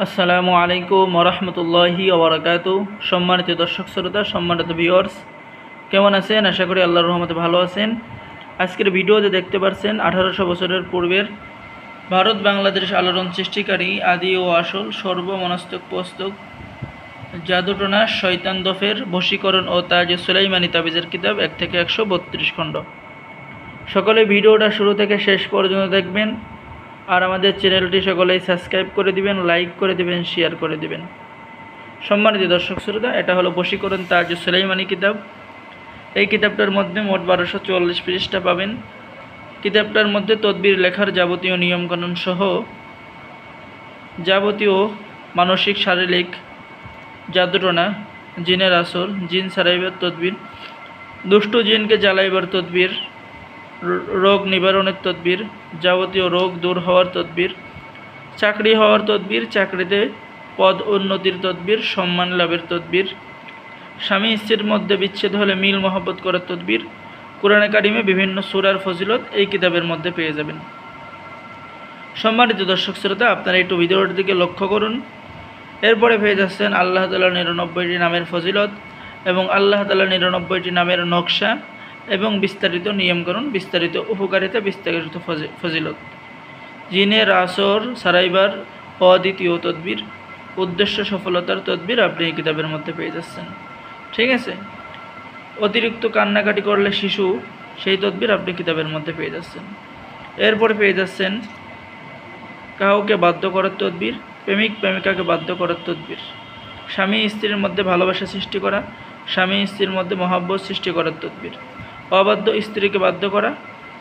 আসসালামু আলাইকুম ওরহমতুল্লাহি ওবরাকাতু। সম্মানিত দর্শক শ্রোতা, সম্মানিত ভিউয়ার্স, কেমন আছেন? আশা করি আল্লাহর রহমতে ভালো আছেন। আজকের ভিডিওতে দেখতে পাচ্ছেন 1800 বছরের পূর্বের ভারত বাংলাদেশ আলোড়ন সৃষ্টিকারী আদি ও আসল সর্বমনস্তক পুস্তক জাদুটনা শয়তান দফের বশীকরণ ও তাজে সুলাইমানি তাবিজের কিতাব 1 থেকে 132 খণ্ড। সকলে ভিডিওটা শুরু থেকে শেষ পর্যন্ত দেখবেন আর আমাদের চ্যানেলটি সকলেই সাবস্ক্রাইব করে দিবেন, লাইক করে দিবেন, শেয়ার করে দিবেন। সম্মানিত দর্শক শ্রোতা, এটা হলো বশীকরণ তাজ সুলাইমানি কিতাব। এই কিতাবটার মধ্যে মোট 1244 পৃষ্ঠা পাবেন। কিতাবটার মধ্যে তদবির লেখার যাবতীয় নিয়মকানুন সহ যাবতীয় মানসিক শারীরিক জাদুটনা, জিনের আসর, জিন সারাইবার তদবির, দুষ্ট জিনকে জ্বালাইবার তদবির, রোগ নিবারণের তদবির, যাবতীয় রোগ দূর হওয়ার তদবির, চাকরি হওয়ার তদবির, চাকরিতে পদ উন্নতির তদবির, সম্মান লাভের তদবির, স্বামী স্ত্রীর মধ্যে বিচ্ছেদ হলে মিল মহব্বত করার তদবির, কোরআনে কারিমে বিভিন্ন সূরার ফজিলত এই কিতাবের মধ্যে পেয়ে যাবেন। সম্মানিত দর্শক শ্রোতা, আপনারা একটু ভিডিওর দিকে লক্ষ্য করুন। এরপরে পেয়ে যাচ্ছেন আল্লাহ তাআলার 99টি নামের ফজিলত এবং আল্লাহ তাআলার 99টি নামের নকশা এবং বিস্তারিত নিয়মকানুন, বিস্তারিত উপকারিতা, বিস্তারিত ফজিলত, জিনের আসর সারাইবার অদ্বিতীয় তদবির, উদ্দেশ্য সফলতার তদবির আপনি এই কিতাবের মধ্যে পেয়ে যাচ্ছেন। ঠিক আছে, অতিরিক্ত কান্নাকাটি করলে শিশু, সেই তদবির আপনি কিতাবের মধ্যে পেয়ে যাচ্ছেন। এরপরে পেয়ে যাচ্ছেন কাউকে বাধ্য করার তদবির, প্রেমিক প্রেমিকাকে বাধ্য করার তদবির, স্বামী স্ত্রীর মধ্যে ভালোবাসা সৃষ্টি করা, স্বামী স্ত্রীর মধ্যে মহব্বত সৃষ্টি করার তদবির, অবাধ্য স্ত্রীকে বাধ্য করা,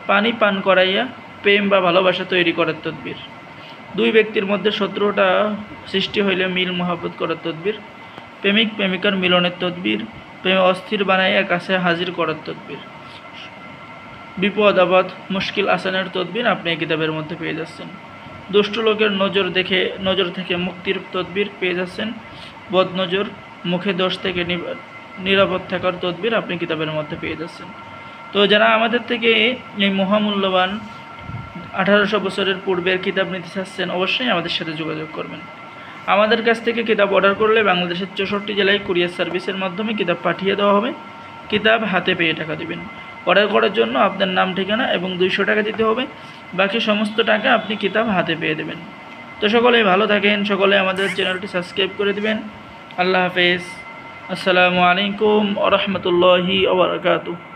পানি পান করাইয়া প্রেম বা ভালোবাসা তৈরি করার তদবির, দুই ব্যক্তির মধ্যে শত্রুতা সৃষ্টি হইলে মিল মহব্বত করার তদবির, প্রেমিক প্রেমিকার মিলনের তদবির, প্রেমে অস্থির বানাইয়া কাছে হাজির করার তদবির, বিপদ আপদ মুশকিল আসানের তদবির আপনি এই কিতাবের মধ্যে পেয়ে যাচ্ছেন। দুষ্ট লোকের নজর থেকে মুক্তির তদবির পেয়ে যাচ্ছেন। বদনজর, মুখে দোষ থেকে নিরাপদ থাকার তদবির আপনি কিতাবের মধ্যে পেয়ে যাচ্ছেন। তো যারা আমাদের থেকে এই মহামূল্যবান 1800 বছরের পূর্বের কিতাব নিতে চাচ্ছেন, অবশ্যই আমাদের সাথে যোগাযোগ করবেন। আমাদের কাছ থেকে কিতাব অর্ডার করলে বাংলাদেশের 64 জেলায় কুরিয়ার সার্ভিসের মাধ্যমে কিতাব পাঠিয়ে দেওয়া হবে। কিতাব হাতে পেয়ে টাকা দিবেন। অর্ডার করার জন্য আপনার নাম, ঠিকানা এবং 200 টাকা দিতে হবে। বাকি সমস্ত টাকা আপনি কিতাব হাতে পেয়ে দেবেন। তো সকলেই ভালো থাকেন, সকলে আমাদের চ্যানেলটি সাবস্ক্রাইব করে দিবেন। আল্লাহ হাফেজ। আসসালামু আলাইকুম ওয়া রাহমাতুল্লাহি ওয়া বারাকাতুহু।